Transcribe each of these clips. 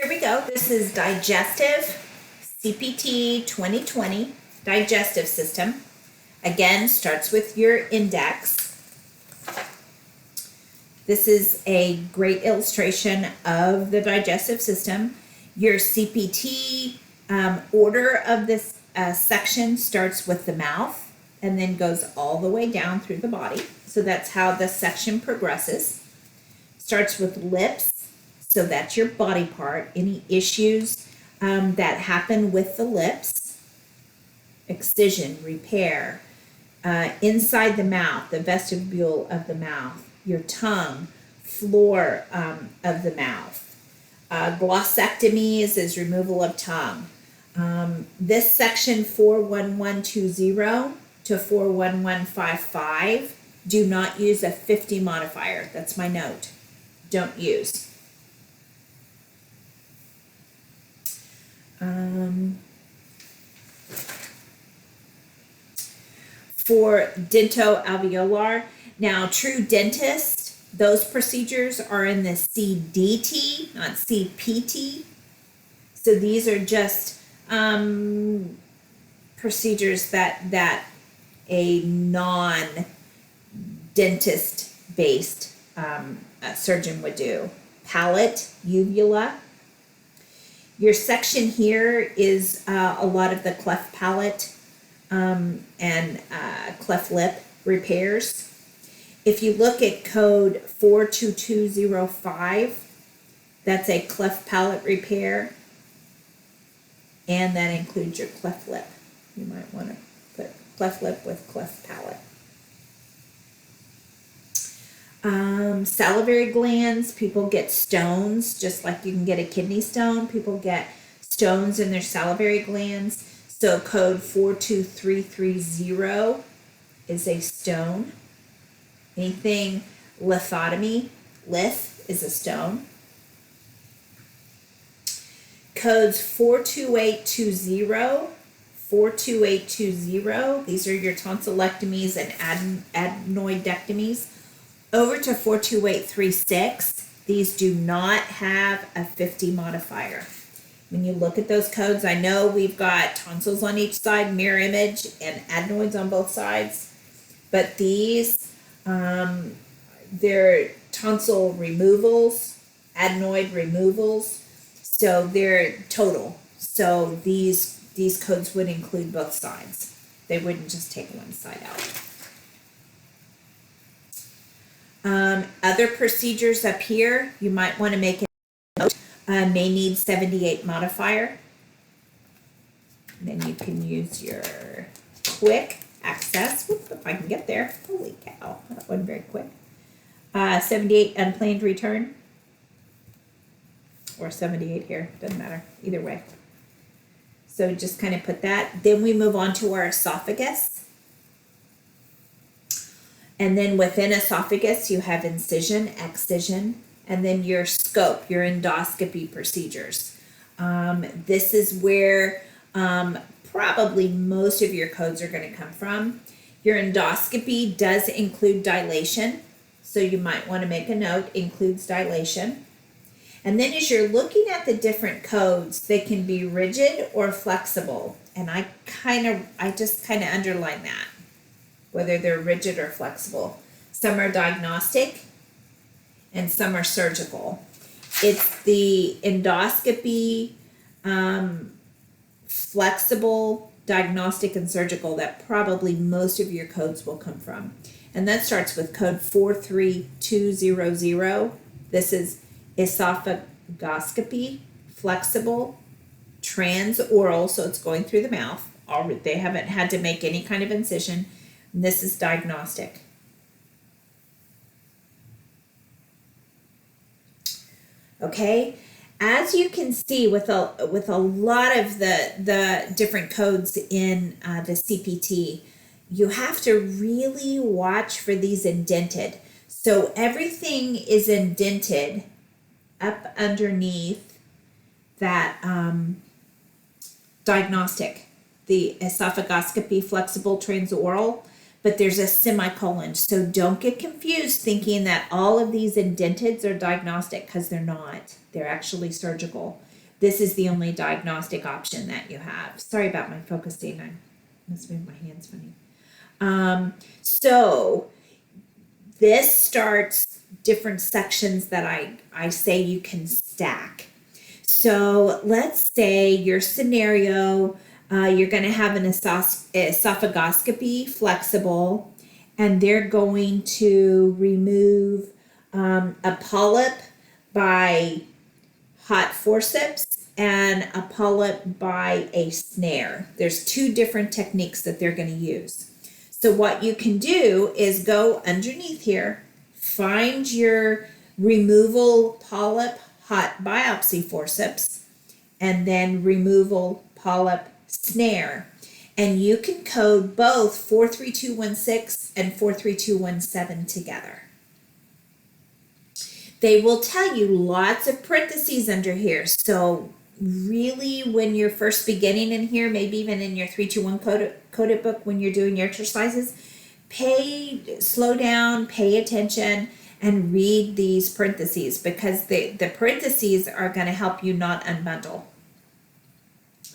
Here we go. This is Digestive CPT 2020 Digestive System. Again, starts with your index. This is a great illustration of the digestive system. Your CPT order of this section starts with the mouth and then goes all the way down through the body. So that's how the section progresses. Starts with lips, so that's your body part. Any issues that happen with the lips, excision, repair, inside the mouth, the vestibule of the mouth, your tongue, floor of the mouth. Glossectomies is removal of tongue. This section 41120 to 41155 do not use a 50 modifier. That's my note. Don't use. For dentoalveolar, now true dentist, those procedures are in the CDT, not CPT. So these are just procedures that a non-dentist based surgeon would do. Palate, uvula. Your section here is a lot of the cleft palate and cleft lip repairs. If you look at code 42205, that's a cleft palate repair, and that includes your cleft lip. You might want to put cleft lip with cleft palate. Salivary glands, people get stones, just like you can get a kidney stone. People get stones in their salivary glands. So code 42330 is a stone. Anything lithotomy, lith is a stone. Codes 42820, 42820, these are your tonsillectomies and adenoidectomies. Over to 42836, these do not have a 50 modifier. When you look at those codes, I know we've got tonsils on each side, mirror image, and adenoids on both sides, but these, they're tonsil removals, adenoid removals, so they're total. So these codes would include both sides. They wouldn't just take one side out. Other procedures up here, you might want to make a note, may need 78 modifier. And then you can use your quick access. Whoop, if I can get there. Holy cow, that wasn't very quick. 78 unplanned return. Or 78 here, doesn't matter, either way. So just kind of put that. Then we move on to our esophagus. And then within esophagus, you have incision, excision, and then your scope, your endoscopy procedures. This is where probably most of your codes are going to come from. Your endoscopy does include dilation, so you might want to make a note, includes dilation. And then as you're looking at the different codes, they can be rigid or flexible. And I just kind of underline that, whether they're rigid or flexible. Some are diagnostic and some are surgical. It's the endoscopy, flexible, diagnostic, and surgical that probably most of your codes will come from. And that starts with code 43200. This is esophagoscopy, flexible, transoral, so it's going through the mouth. They haven't had to make any kind of incision. And this is diagnostic. Okay, as you can see with a lot of the different codes in the CPT, you have to really watch for these indented. So everything is indented up underneath that diagnostic, the esophagoscopy, flexible, transoral. but there's a semicolon. So don't get confused thinking that all of these indenteds are diagnostic, because they're not. They're actually surgical. This is the only diagnostic option that you have. Sorry about my focusing. I must move my hands funny. So this starts different sections that I say you can stack. So let's say your scenario, you're going to have an esophagoscopy flexible, and they're going to remove a polyp by hot forceps and a polyp by a snare. There's two different techniques that they're going to use. So what you can do is go underneath here, find your removal polyp hot biopsy forceps, and then removal polyp snare. And you can code both 43216 and 43217 together. They will tell you lots of parentheses under here. So really, when you're first beginning in here, maybe even in your 321 coded book, when you're doing your exercises, slow down, pay attention, and read these parentheses, because the parentheses are going to help you not unbundle.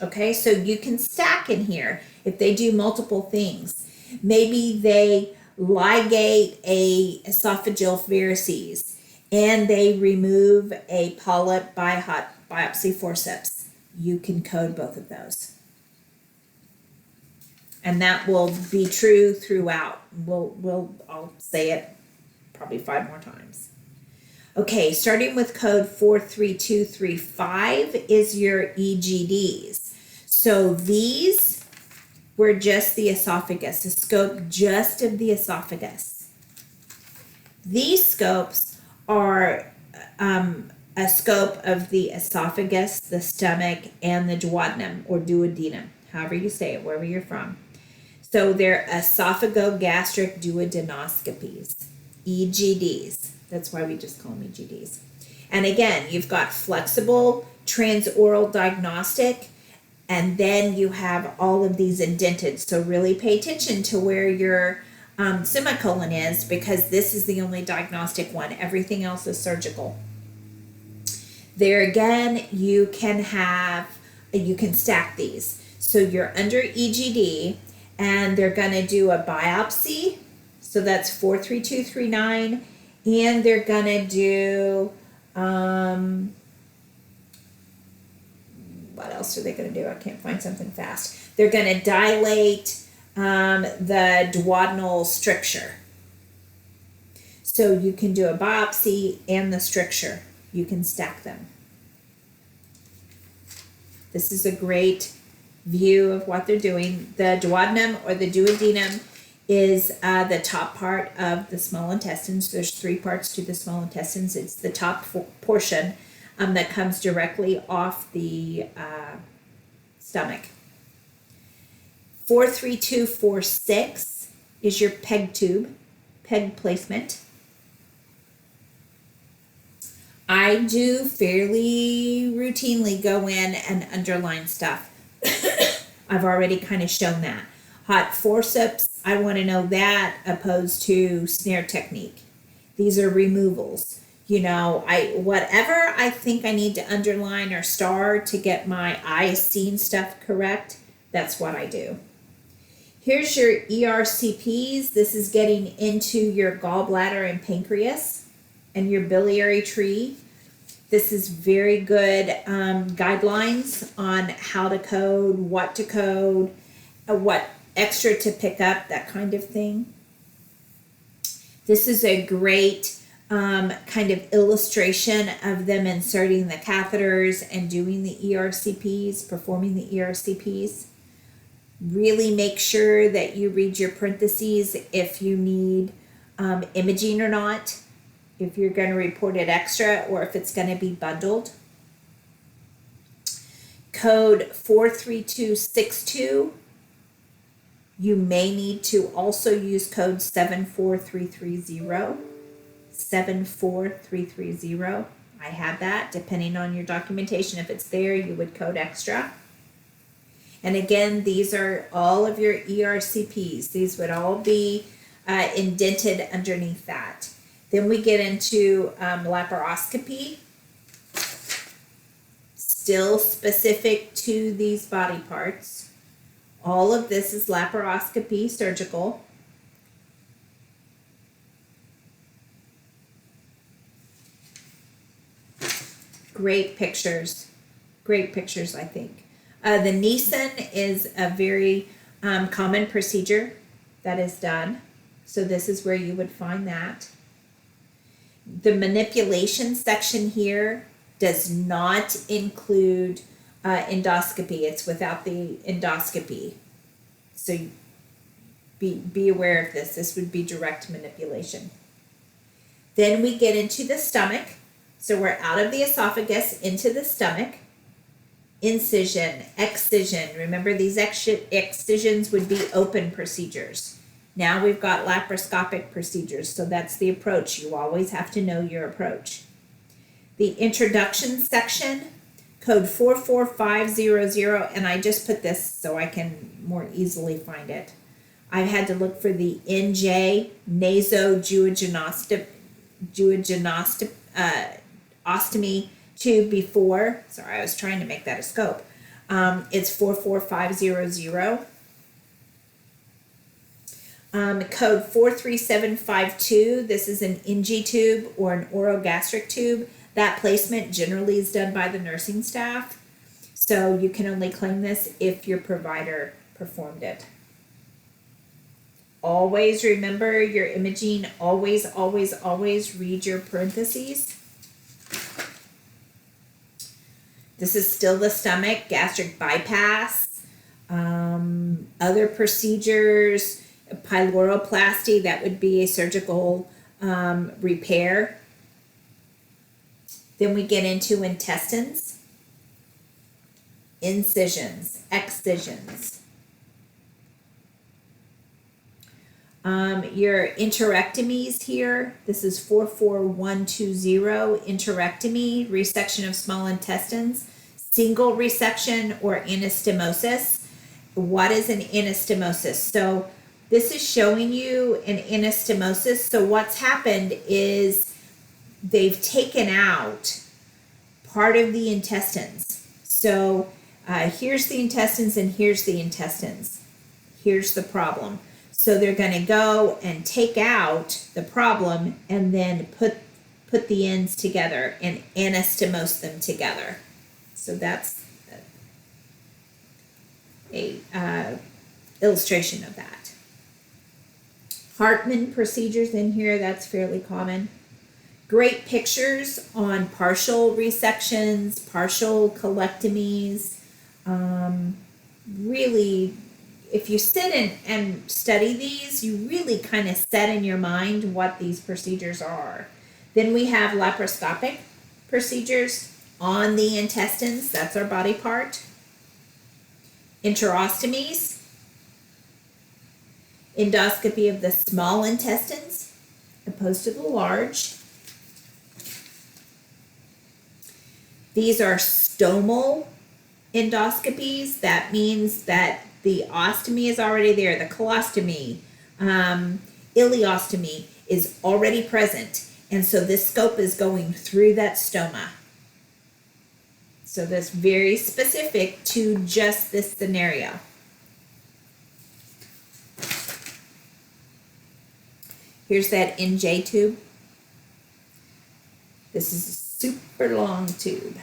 Okay, so you can stack in here if they do multiple things. Maybe they ligate a esophageal varices and they remove a polyp by hot biopsy forceps. You can code both of those. And that will be true throughout. I'll say it probably 5 more times. Okay, starting with code 43235 is your EGDs. So these were just the esophagus, a scope just of the esophagus. These scopes are a scope of the esophagus, the stomach, and the duodenum or duodenum, however you say it, wherever you're from. So they're esophagogastric duodenoscopies, EGDs. That's why we just call them EGDs. And again, you've got flexible transoral diagnostic, and then you have all of these indented. So really pay attention to where your semicolon is, because this is the only diagnostic one. Everything else is surgical. There again, you can stack these. So you're under EGD, and they're going to do a biopsy. So that's 43239. And they're going to do, what else are they going to do? I can't find something fast. They're going to dilate the duodenal stricture. So you can do a biopsy and the stricture. You can stack them. This is a great view of what they're doing. The duodenum or the duodenum is the top part of the small intestines. There's 3 parts to the small intestines. It's the top portion that comes directly off the stomach. 43246 is your peg placement. I do fairly routinely go in and underline stuff. I've already kind of shown that. Hot forceps, I want to know that opposed to snare technique. These are removals. You know, whatever I think I need to underline or star to get my eyes seeing stuff correct, that's what I do. Here's your ERCPs. This is getting into your gallbladder and pancreas and your biliary tree. This is very good guidelines on how to code, what to code, what extra to pick up, that kind of thing. This is a great kind of illustration of them inserting the catheters and doing the ERCPs, performing the ERCPs. Really make sure that you read your parentheses if you need imaging or not, if you're going to report it extra or if it's going to be bundled. Code 43262. You may need to also use code 74330. 74330. I have that. Depending on your documentation, if it's there, you would code extra. And again, these are all of your ERCPs. These would all be indented underneath that. Then we get into laparoscopy, still specific to these body parts. All of this is laparoscopy, surgical. Great pictures, I think. The Nissen is a very common procedure that is done. So this is where you would find that. The manipulation section here does not include endoscopy. It's without the endoscopy. So be aware of this. This would be direct manipulation. Then we get into the stomach. So we're out of the esophagus into the stomach. Incision, excision. Remember, these excisions would be open procedures. Now we've got laparoscopic procedures. So that's the approach. You always have to know your approach. The introduction section, code 44500, and I just put this so I can more easily find it. I've had to look for the NJ ostomy tube before. Sorry, I was trying to make that a scope. It's 44500. Code 43752. This is an NG tube or an orogastric tube. That placement generally is done by the nursing staff. So you can only claim this if your provider performed it. Always remember your imaging. Always, always, always read your parentheses. This is still the stomach, gastric bypass, other procedures, pyloroplasty, that would be a surgical repair. Then we get into intestines, incisions, excisions. Your enterectomies here, this is 44120, enterectomy, resection of small intestines, single resection or anastomosis. What is an anastomosis? So this is showing you an anastomosis. So what's happened is they've taken out part of the intestines. So here's the intestines and here's the intestines. Here's the problem. So they're going to go and take out the problem and then put the ends together and anastomose them together. So that's a illustration of that. Hartmann procedures in here, that's fairly common. Great pictures on partial resections, partial colectomies. Really, if you sit and study these, you really kind of set in your mind what these procedures are. Then we have laparoscopic procedures on the intestines. That's our body part. Enterostomies. Endoscopy of the small intestines opposed to the large. These are stomal endoscopies. That means that the ostomy is already there. The colostomy, ileostomy is already present. And so this scope is going through that stoma. So that's very specific to just this scenario. Here's that NJ tube. This is a super long tube.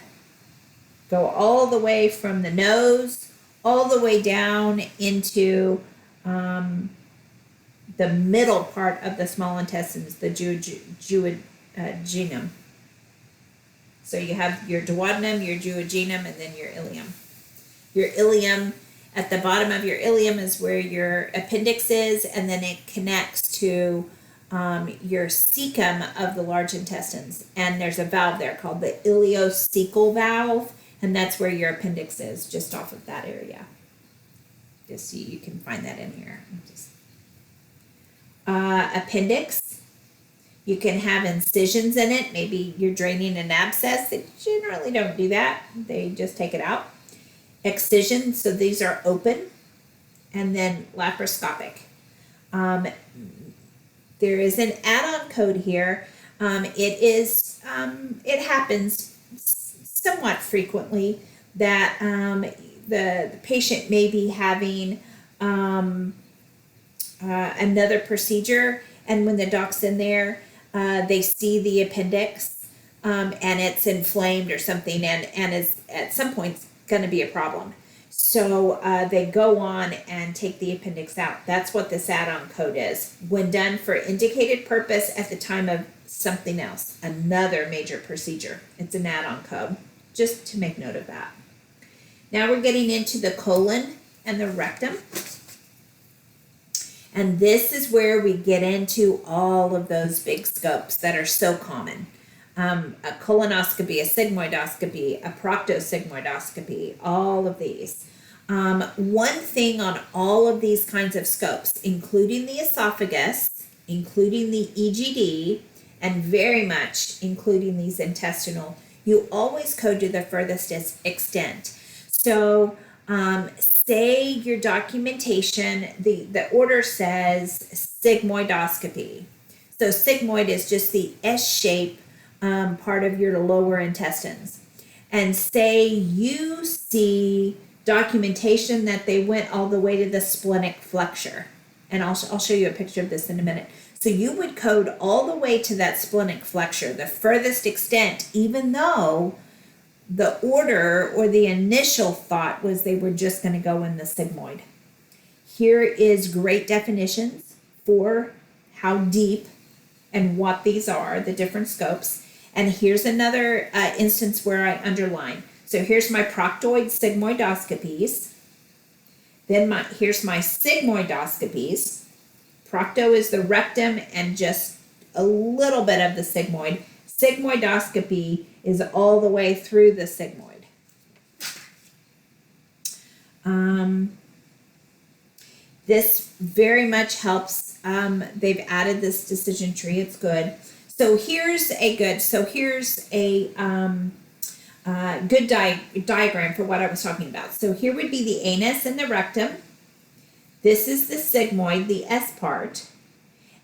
Go all the way from the nose all the way down into the middle part of the small intestines, the duodenum. So you have your duodenum, your duodenum, and then your ileum. Your ileum, at the bottom of your ileum is where your appendix is, and then it connects to your cecum of the large intestines. And there's a valve there called the ileocecal valve, and that's where your appendix is, just off of that area. Just so you can find that in here. Appendix. You can have incisions in it. Maybe you're draining an abscess. They generally don't do that. They just take it out. excision, so these are open, and then laparoscopic. There is an add-on code here. It happens somewhat frequently that the patient may be having another procedure, and when the doc's in there, they see the appendix, and it's inflamed or something, and is at some point going to be a problem. So they go on and take the appendix out. That's what this add-on code is. When done for indicated purpose at the time of something else, another major procedure. It's an add-on code, just to make note of that. Now we're getting into the colon and the rectum. And this is where we get into all of those big scopes that are so common. A colonoscopy, a sigmoidoscopy, a proctosigmoidoscopy, all of these. One thing on all of these kinds of scopes, including the esophagus, including the EGD, and very much including these intestinal, you always code to the furthest extent. So say your documentation, the order says sigmoidoscopy. So sigmoid is just the S-shape part of your lower intestines. And say you see documentation that they went all the way to the splenic flexure. And I'll show you a picture of this in a minute. So you would code all the way to that splenic flexure, the furthest extent, even though the order or the initial thought was they were just going to go in the sigmoid. Here is great definitions for how deep and what these are, the different scopes. And here's another instance where I underline. So here's my proctoid sigmoidoscopies. Then here's my sigmoidoscopies. Procto is the rectum and just a little bit of the sigmoid. Sigmoidoscopy is all the way through the sigmoid. This very much helps. They've added this decision tree. It's good. So here's a good diagram for what I was talking about. So here would be the anus and the rectum. This is the sigmoid, the S part.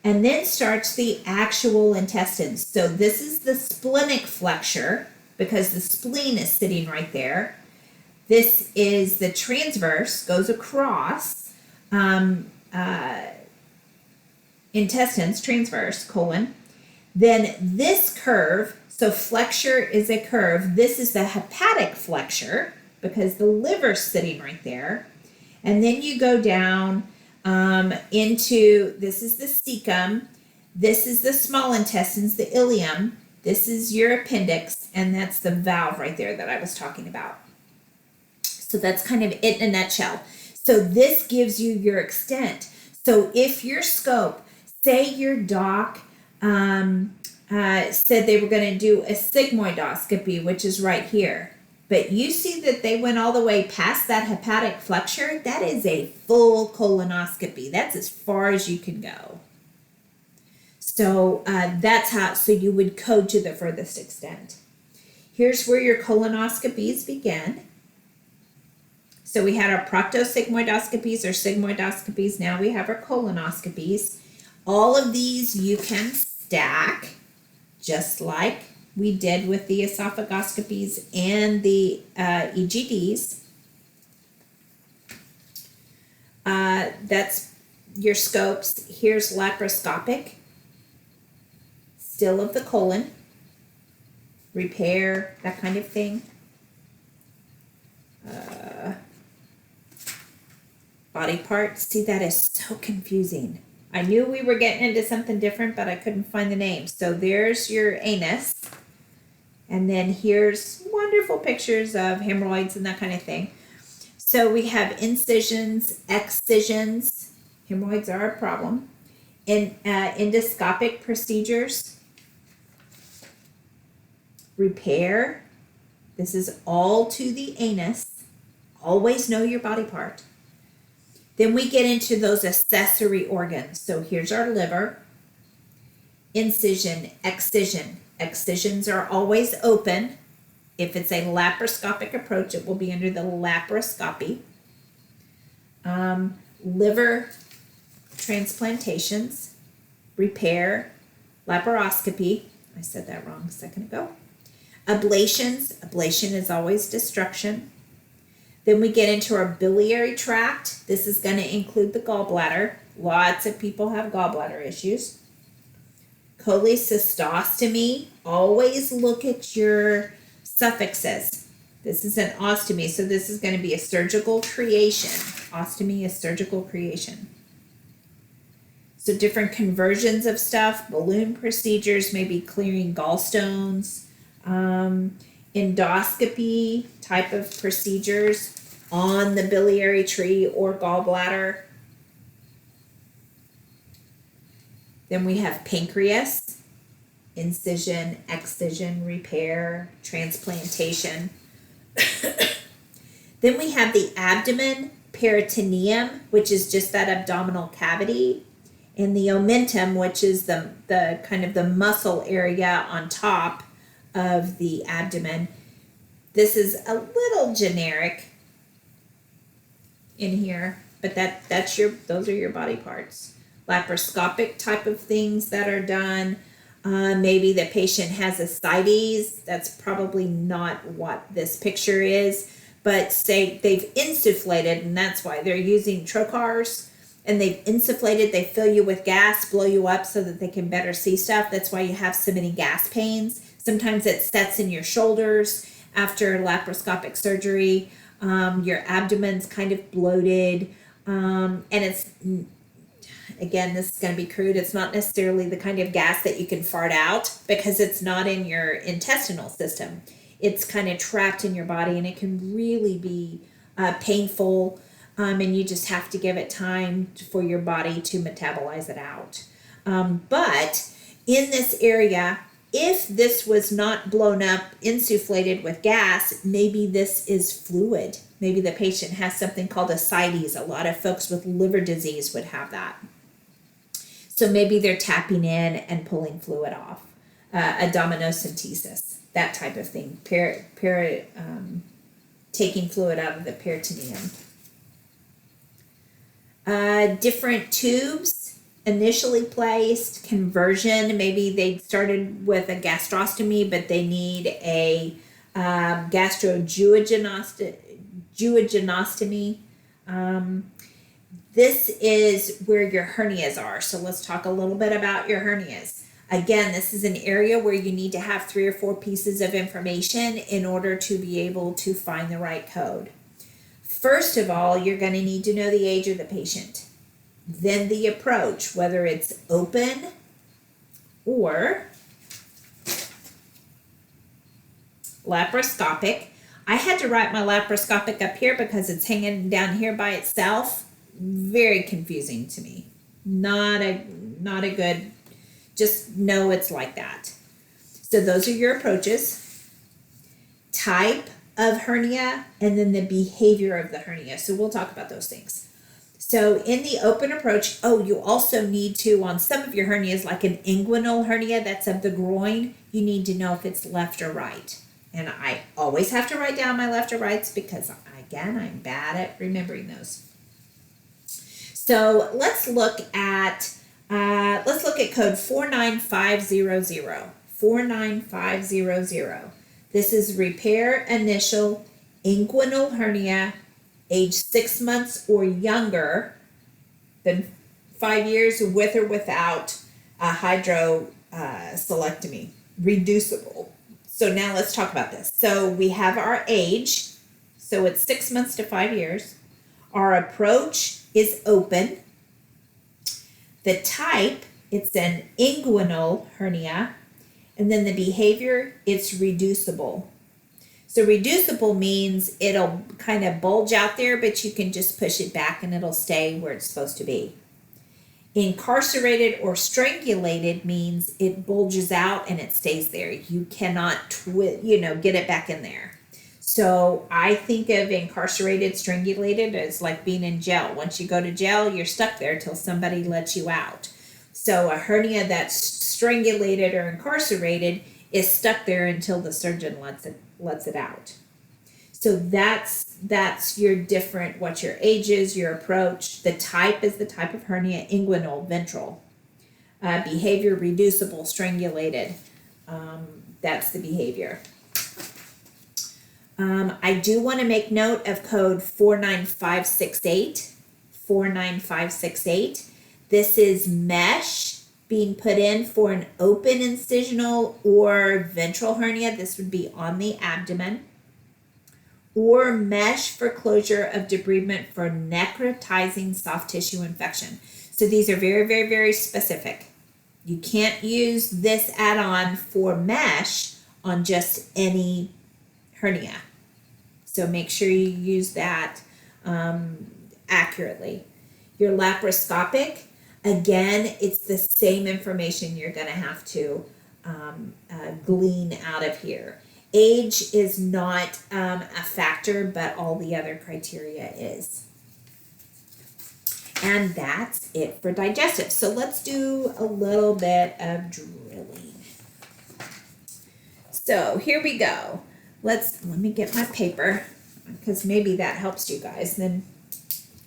And then starts the actual intestines. So this is the splenic flexure because the spleen is sitting right there. This is the transverse, goes across intestines, transverse, colon. Then this curve, so flexure is a curve. This is the hepatic flexure because the liver's sitting right there. And then you go down into, this is the cecum, this is the small intestines, the ileum, this is your appendix, and that's the valve right there that I was talking about. So that's kind of it in a nutshell. So this gives you your extent. So if your scope, say your doc said they were going to do a sigmoidoscopy, which is right here, but you see that they went all the way past that hepatic flexure, that is a full colonoscopy. That's as far as you can go. So that's how, so you would code to the furthest extent. Here's where your colonoscopies begin. So we had our proctosigmoidoscopies or sigmoidoscopies. Now we have our colonoscopies. All of these you can stack just like we did with the esophagoscopies and the EGDs. That's your scopes. Here's laparoscopic, still of the colon, repair, that kind of thing. Body parts. See, that is so confusing. I knew we were getting into something different, but I couldn't find the name. So there's your anus. And then here's wonderful pictures of hemorrhoids and that kind of thing. So we have incisions, excisions. Hemorrhoids are a problem. Endoscopic procedures. Repair. This is all to the anus. Always know your body part. Then we get into those accessory organs. So here's our liver. Incision, excision. Excisions are always open. If it's a laparoscopic approach, it will be under the laparoscopy. Liver transplantations, repair, laparoscopy. I said that wrong a second ago. Ablations. Ablation is always destruction. Then we get into our biliary tract. This is going to include the gallbladder. Lots of people have gallbladder issues. Cholecystostomy. Always look at your suffixes. This is an ostomy, so this is going to be a surgical creation. Ostomy is surgical creation. So different conversions of stuff, balloon procedures, maybe clearing gallstones, endoscopy type of procedures on the biliary tree or gallbladder. Then we have pancreas, incision, excision, repair, transplantation. Then we have the abdomen, peritoneum, which is just that abdominal cavity, and the omentum, which is the kind of the muscle area on top of the abdomen. This is a little generic in here, but those are your body parts. Laparoscopic type of things that are done. Maybe the patient has ascites. That's probably not what this picture is, but say they've insufflated, and that's why they're using trocars, and they've insufflated. They fill you with gas, blow you up so that they can better see stuff. That's why you have so many gas pains. Sometimes it sets in your shoulders after laparoscopic surgery. Your abdomen's kind of bloated, and it's, again, this is going to be crude. It's not necessarily the kind of gas that you can fart out because it's not in your intestinal system. It's kind of trapped in your body, and it can really be painful, and you just have to give it time for your body to metabolize it out. But in this area, if this was not blown up, insufflated with gas, maybe this is fluid. Maybe the patient has something called ascites. A lot of folks with liver disease would have that. So maybe they're tapping in and pulling fluid off. Abdominocentesis, that type of thing. Taking fluid out of the peritoneum. Different tubes initially placed, conversion. Maybe they started with a gastrostomy, but they need a gastroduodenostomy. This is where your hernias are. So let's talk a little bit about your hernias. Again, this is an area where you need to have 3 or 4 pieces of information in order to be able to find the right code. First of all, you're going to need to know the age of the patient. Then the approach, whether it's open or laparoscopic. I had to write my laparoscopic up here because it's hanging down here by itself. Very confusing to me. Not a good, just know it's like that. So those are your approaches. Type of hernia, and then the behavior of the hernia. So we'll talk about those things. So in the open approach, you also need to, on some of your hernias, like an inguinal hernia that's of the groin, you need to know if it's left or right. And I always have to write down my left or rights because, again, I'm bad at remembering those. So let's look at code 49500. 49500. This is repair initial inguinal hernia, age 6 months or younger than 5 years, with or without a hydrocelectomy, reducible. So now let's talk about this. So we have our age. So it's 6 months to 5 years. Our approach is open. The type, it's an inguinal hernia. And then the behavior, it's reducible. So reducible means it'll kind of bulge out there, but you can just push it back and it'll stay where it's supposed to be. Incarcerated or strangulated means it bulges out and it stays there. You cannot get it back in there. So I think of incarcerated, strangulated as like being in jail. Once you go to jail, you're stuck there till somebody lets you out. So a hernia that's strangulated or incarcerated is stuck there until the surgeon lets it lets it out. So that's your different, what your age is, your approach. The type is the type of hernia, inguinal, ventral. Behavior, reducible, strangulated. That's the behavior. I do want to make note of code 49568. 49568. This is mesh being put in for an open incisional or ventral hernia. This would be on the abdomen. Or mesh for closure of debridement for necrotizing soft tissue infection. So these are very, very, very specific. You can't use this add-on for mesh on just any hernia. So make sure you use that accurately. Your laparoscopic, again, it's the same information you're going to have to glean out of here. Age is not a factor, but all the other criteria is. And that's it for digestive. So let's do a little bit of drilling. So here we go. Let me get my paper, because maybe that helps you guys. Then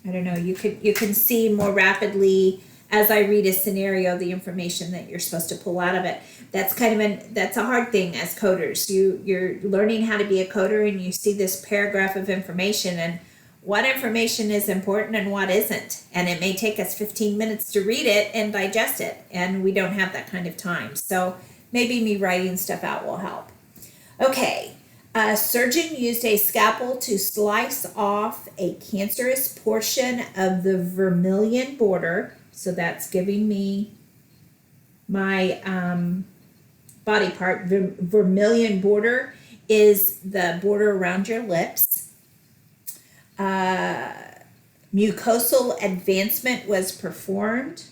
I don't know, you can see more rapidly as I read a scenario the information that you're supposed to pull out of it. That's that's a hard thing as coders. You're learning how to be a coder, and you see this paragraph of information, and what information is important and what isn't. And it may take us 15 minutes to read it and digest it, and we don't have that kind of time. So maybe me writing stuff out will help. Okay, a surgeon used a scalpel to slice off a cancerous portion of the vermilion border. So that's giving me my body part. Vermilion border is the border around your lips. Mucosal advancement was performed.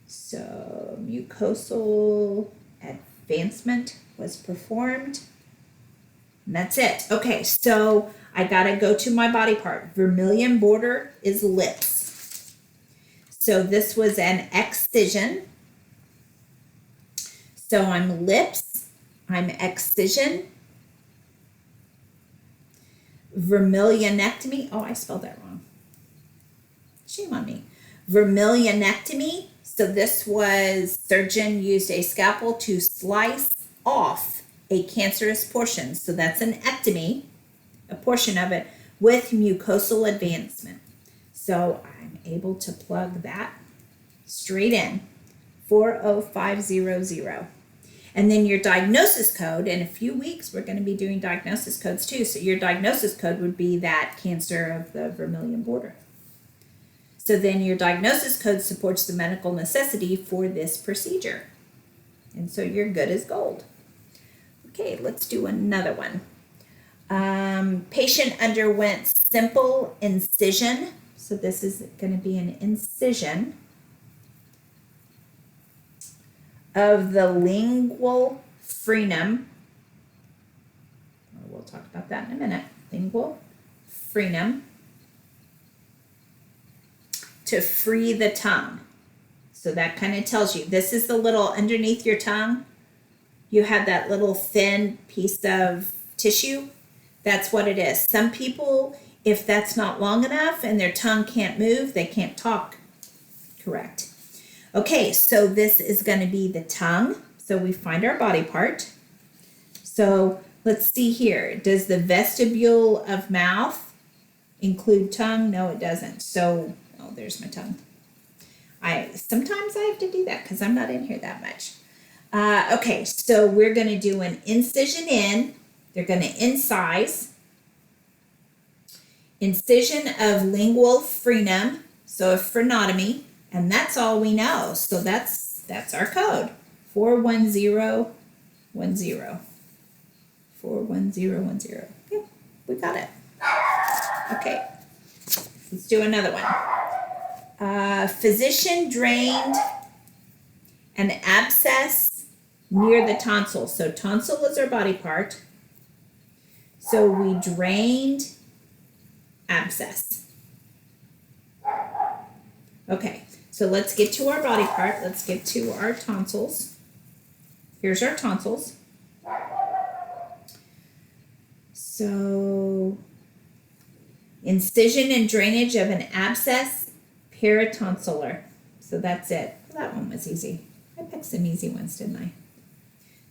So mucosal advancement was performed. And that's it. Okay, so I gotta go to my body part. Vermilion border is lips. So this was an excision. So I'm lips, I'm excision. Vermilionectomy. Oh, I spelled that wrong. Shame on me. Vermilionectomy. So this was surgeon used a scalpel to slice off a cancerous portion. So that's an ectomy, a portion of it with mucosal advancement. So I'm able to plug that straight in. 40500. And then your diagnosis code, in a few weeks, we're going to be doing diagnosis codes too. So your diagnosis code would be that cancer of the vermilion border. So then your diagnosis code supports the medical necessity for this procedure. And so you're good as gold. Okay, let's do another one. Patient underwent simple incision. So this is going to be an incision of the lingual frenum. We'll talk about that in a minute. Lingual frenum to free the tongue. So that kind of tells you, this is the little underneath your tongue. You have that little thin piece of tissue. That's what it is. Some people, if that's not long enough and their tongue can't move, they can't talk correct. Okay, so this is going to be the tongue. So we find our body part. So let's see here. Does the vestibule of mouth include tongue? No, it doesn't. So, oh, there's my tongue. Sometimes I have to do that because I'm not in here that much. Okay, so we're going to do an incision in. They're going to incise. Incision of lingual frenum. So a frenotomy. And that's all we know. So that's our code. 41010. 41010. Yep, we got it. Okay, let's do another one. Physician drained an abscess near the tonsil. So tonsil is our body part. So we drained abscess. Okay. So let's get to our body part. Let's get to our tonsils. Here's our tonsils. So, incision and drainage of an abscess, peritonsillar. So that's it. Well, that one was easy. I picked some easy ones, didn't I?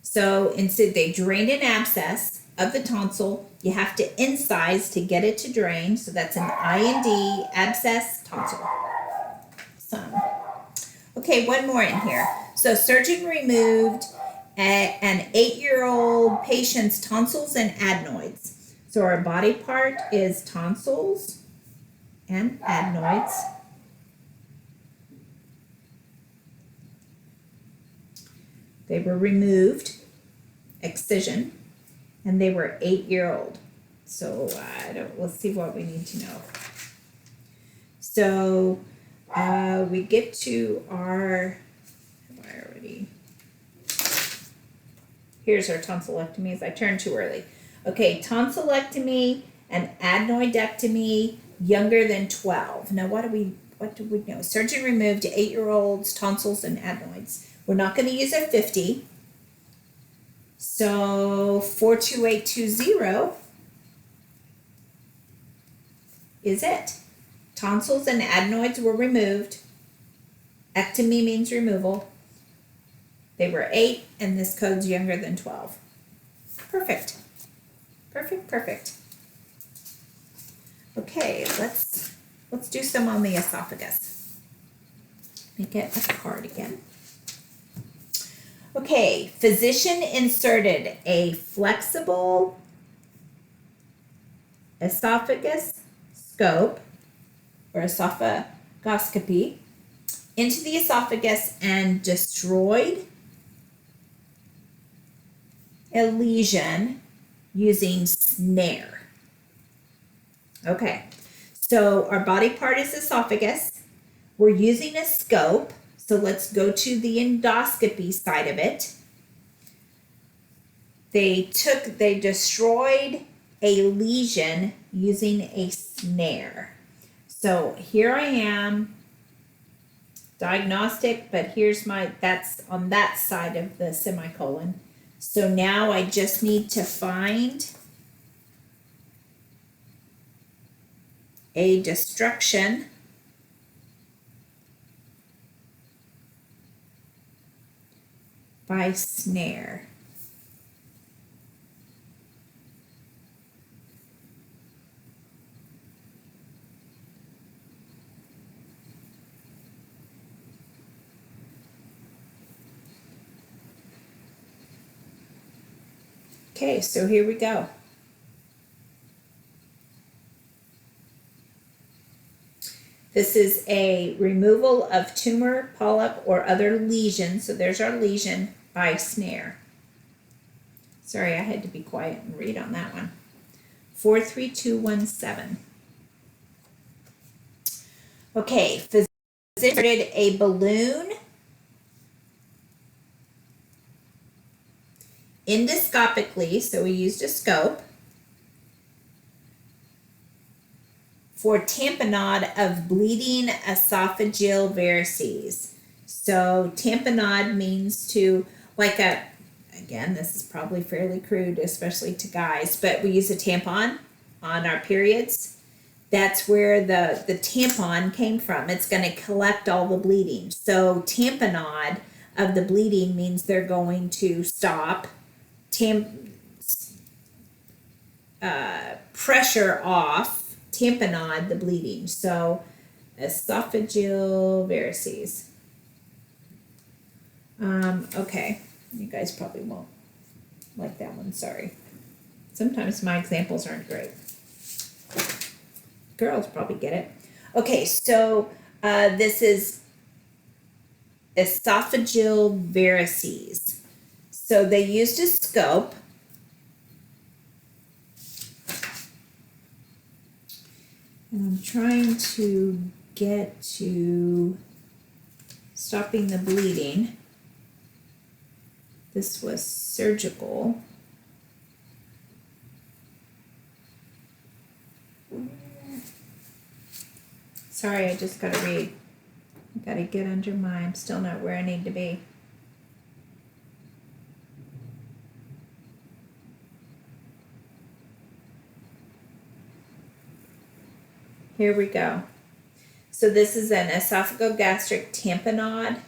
So instead, they drained an abscess of the tonsil. You have to incise to get it to drain. So that's an IND, abscess, tonsil. Okay, one more in here. So surgeon removed an 8-year-old patient's tonsils and adenoids. So our body part is tonsils and adenoids. They were removed, excision, and they were 8-year-old. So let's see what we need to know. So we get to our, here's our tonsillectomies. I turned too early. Okay, tonsillectomy and adenoidectomy younger than 12. Now what do we know? Surgeon removed 8-year-olds tonsils and adenoids. We're not going to use a 50. So 42820 is it. Tonsils and adenoids were removed. Ectomy means removal. They were 8, and this code's younger than 12. Perfect. Perfect, perfect. Okay, let's do some on the esophagus. Let me get a card again. Okay, physician inserted a flexible esophagus scope or esophagoscopy into the esophagus and destroyed a lesion using snare. Okay, so our body part is esophagus. We're using a scope. So let's go to the endoscopy side of it. They destroyed a lesion using a snare. So here I am, diagnostic, but here's that's on that side of the semicolon. So now I just need to find a destruction by snare. Okay, so here we go. This is a removal of tumor, polyp, or other lesion. So there's our lesion by snare. Sorry, I had to be quiet and read on that one. 43217. Okay, physician inserted a balloon endoscopically, so we used a scope, for tamponade of bleeding esophageal varices. So tamponade means to, again, this is probably fairly crude, especially to guys, but we use a tampon on our periods. That's where the tampon came from. It's going to collect all the bleeding. So tamponade of the bleeding means they're going to stop pressure off, tamponade the bleeding. So esophageal varices. Okay, you guys probably won't like that one, sorry. Sometimes my examples aren't great. Girls probably get it. Okay, so this is esophageal varices. So they used a scope. And I'm trying to get to stopping the bleeding. This was surgical. Sorry, I just gotta read. I gotta get under I'm still not where I need to be. Here we go. So this is an esophagogastric tamponade.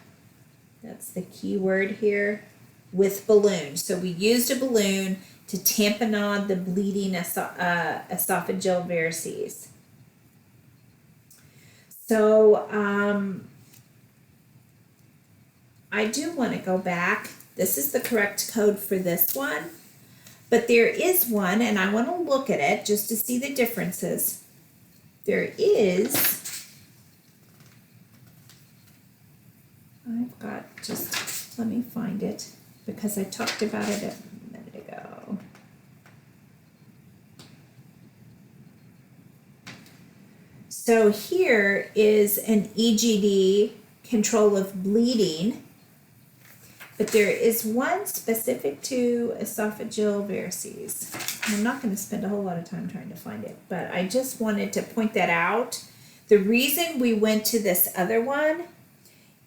That's the key word here, with balloon. So we used a balloon to tamponade the bleeding esophageal varices. So I do want to go back. This is the correct code for this one, but there is one, and I want to look at it just to see the differences. There is, I've got, just let me find it because I talked about it a minute ago. So here is an EGD control of bleeding, but there is one specific to esophageal varices. I'm not going to spend a whole lot of time trying to find it, but I just wanted to point that out. The reason we went to this other one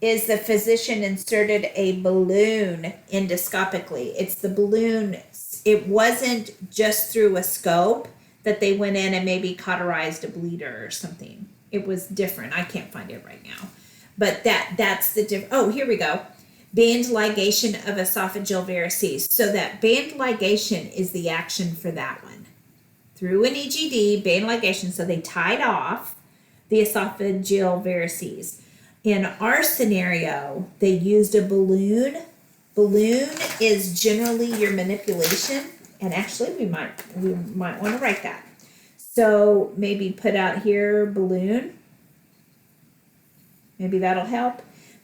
is the physician inserted a balloon endoscopically. It's the balloon. It wasn't just through a scope that they went in and maybe cauterized a bleeder or something. It was different. I can't find it right now. But that's the difference. Oh, here we go. Band ligation of esophageal varices. So that band ligation is the action for that one. Through an EGD, band ligation, so they tied off the esophageal varices. In our scenario, they used a balloon. Balloon is generally your manipulation, and actually we might want to write that. So maybe put out here balloon. Maybe that'll help.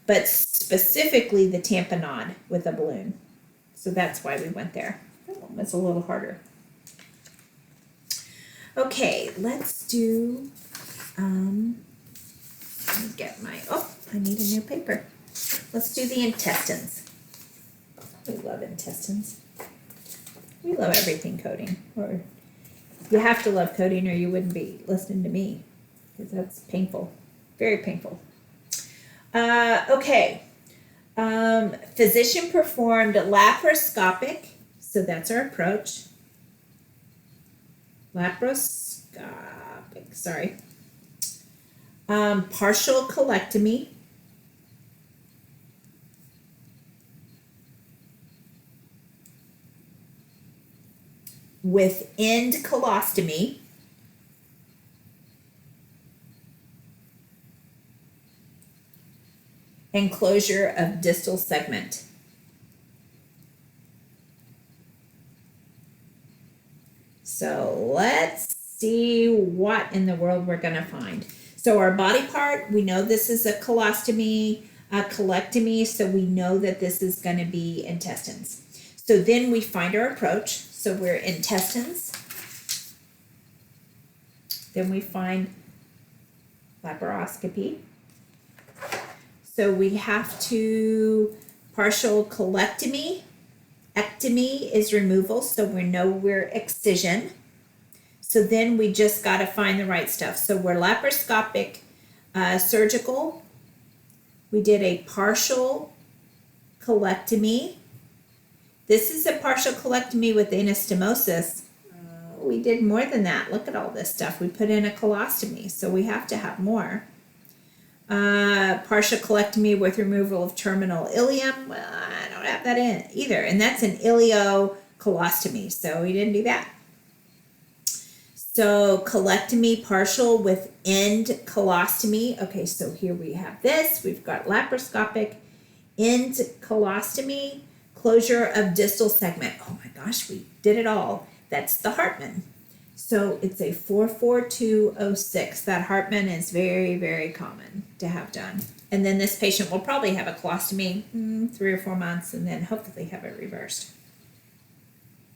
But specifically the tamponade with a balloon. So that's why we went there. That one was a little harder. Okay, let's do, let me get my, I need a new paper. Let's do the intestines. We love intestines. We love everything coding. Or you have to love coding or you wouldn't be listening to me, because that's painful, very painful. Okay. Physician performed laparoscopic, so that's our approach. Laparoscopic, sorry. Partial colectomy. With end colostomy. And closure of distal segment. So let's see what in the world we're going to find. So our body part, we know this is a colostomy, a colectomy, so we know that this is going to be intestines. So then we find our approach. So we're intestines. Then we find laparoscopy. So we have to partial colectomy. Ectomy is removal, so we know we're excision. So then we just got to find the right stuff. So we're laparoscopic surgical. We did a partial colectomy. This is a partial colectomy with anastomosis. We did more than that. Look at all this stuff. We put in a colostomy, so we have to have more. Partial colectomy with removal of terminal ileum. Well, I don't have that in either. And that's an ileocolostomy, so we didn't do that. So colectomy partial with end colostomy. Okay, so here we have this. We've got laparoscopic end colostomy, closure of distal segment. Oh my gosh, we did it all. That's the Hartman. So it's a 44206. That Hartman is very, very common to have done. And then this patient will probably have a colostomy 3 or 4 months and then hopefully have it reversed.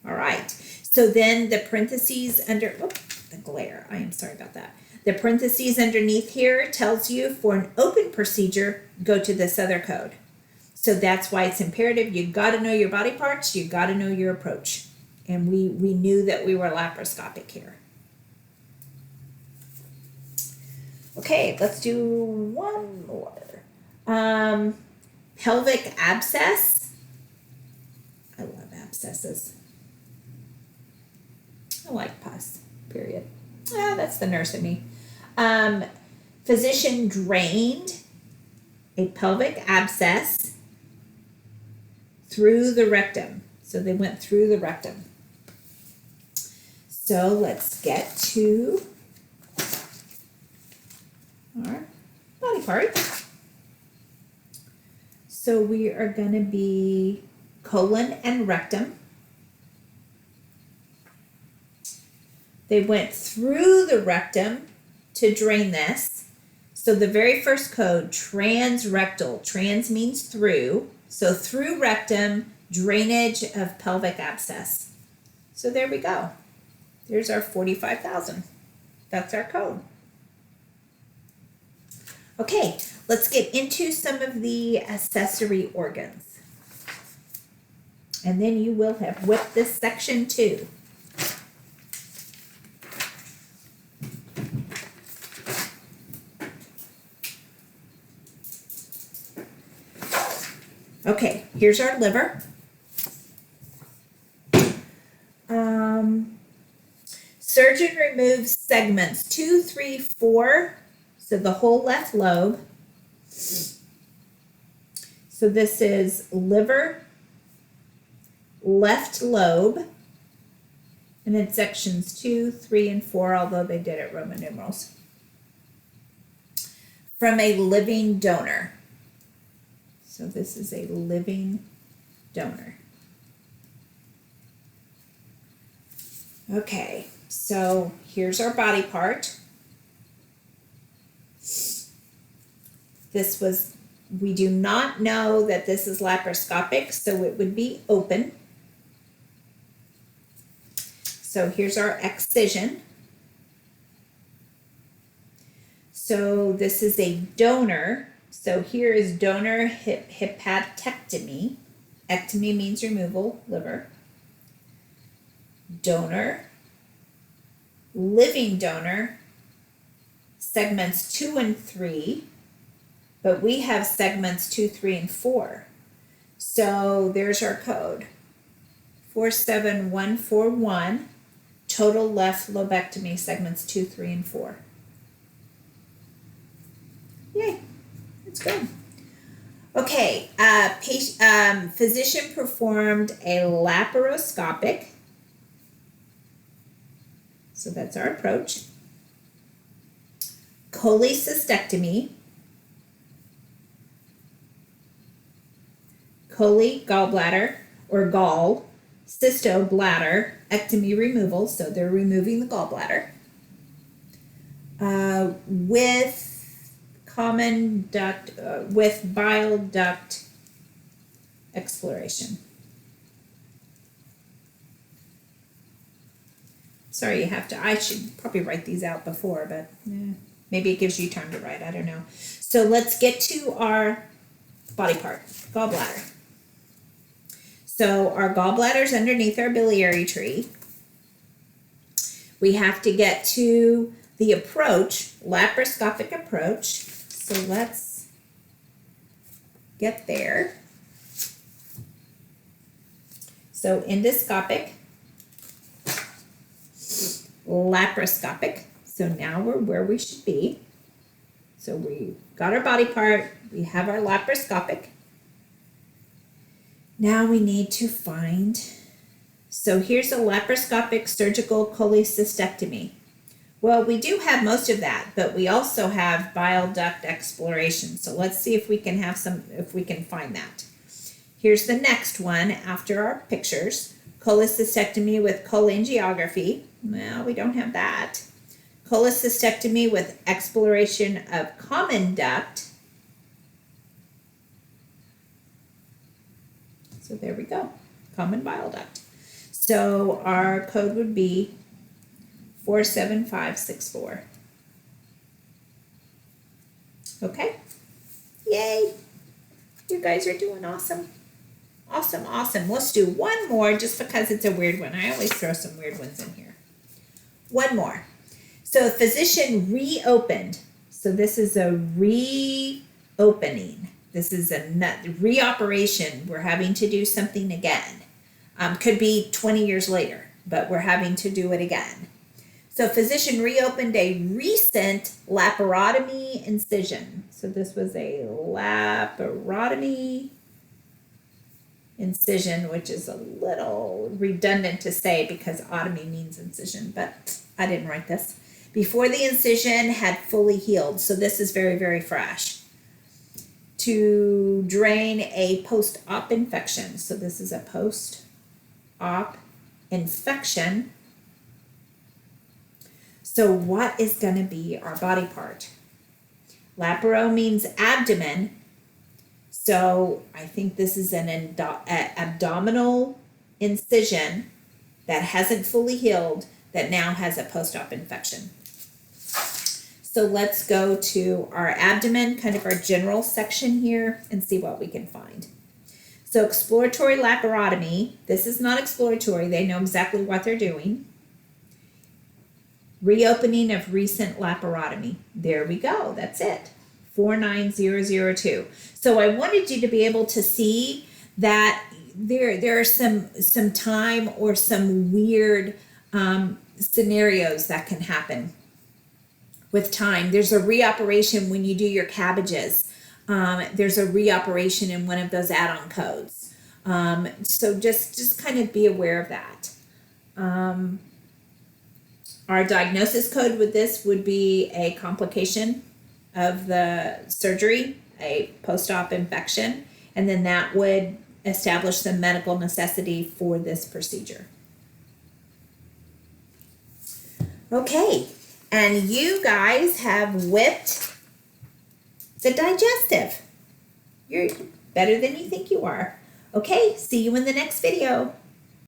All right. So then the parentheses under, the glare. I am sorry about that. The parentheses underneath here tells you for an open procedure, go to this other code. So that's why it's imperative. You got to know your body parts. You got to know your approach. And we knew that we were laparoscopic here. Okay, let's do one more. Pelvic abscess. I love abscesses. I like pus, period. That's the nurse in me. Physician drained a pelvic abscess through the rectum. So they went through the rectum. So let's get to our body parts. So we are going to be colon and rectum. They went through the rectum to drain this. So the very first code, transrectal. Trans means through. So through rectum, drainage of pelvic abscess. So there we go. There's our 45,000. That's our code. Okay, let's get into some of the accessory organs. And then you will have whipped this section too. Okay, here's our liver. Surgeon removes segments 2, 3, 4, so the whole left lobe. So this is liver, left lobe, and then sections 2, 3, and 4, although they did it Roman numerals. From a living donor. So this is a living donor. Okay, so here's our body part. We do not know that this is laparoscopic, so it would be open. So here's our excision. So this is a donor. So here is donor hepatectomy. Ectomy means removal, liver. Donor, living donor, segments 2 and 3, but we have segments 2, 3, and 4. So there's our code, 47141, total left lobectomy, segments 2, 3, and 4. Yay, that's good. Okay, physician performed a laparoscopic. So that's our approach. Cholecystectomy. Chole, gallbladder, or gall. Cysto, bladder. Ectomy, removal. So they're removing the gallbladder. With common duct, with bile duct exploration. Sorry, I should probably write these out before, but maybe it gives you time to write, I don't know. So let's get to our body part, gallbladder. So our gallbladder's underneath our biliary tree. We have to get to the approach, laparoscopic approach. So let's get there. So endoscopic, laparoscopic. So now we're where we should be. So we got our body part, we have our laparoscopic. Now we need to find, so here's a laparoscopic surgical cholecystectomy. Well, we do have most of that, but we also have bile duct exploration. So let's see if we can find that. Here's the next one after our pictures. Cholecystectomy with cholangiography. Well, we don't have that. Cholecystectomy with exploration of common duct. So there we go, common bile duct. So our code would be 47564. Okay, yay, you guys are doing awesome. Awesome, awesome. Let's do one more just because it's a weird one. I always throw some weird ones in here. One more. So physician reopened. So this is a reopening. This is a reoperation. We're having to do something again. Could be 20 years later, but we're having to do it again. So physician reopened a recent laparotomy incision. So this was a laparotomy incision, which is a little redundant to say because otomy means incision, but I didn't write this. Before the incision had fully healed. So this is very, very fresh. To drain a post-op infection. So this is a post-op infection. So what is going to be our body part? Laparo means abdomen. So I think this is an abdominal incision that hasn't fully healed that now has a post-op infection. So let's go to our abdomen, kind of our general section here, and see what we can find. So exploratory laparotomy, this is not exploratory. They know exactly what they're doing. Reopening of recent laparotomy. There we go. That's it. 49002. So I wanted you to be able to see that there are some time or some weird scenarios that can happen with time. There's a reoperation when you do your cabbages. There's a reoperation in one of those add-on codes. So just kind of be aware of that. Our diagnosis code with this would be a complication of the surgery, a post-op infection, and then that would establish the medical necessity for this procedure. Okay, and you guys have whipped the digestive. You're better than you think you are. Okay, see you in the next video.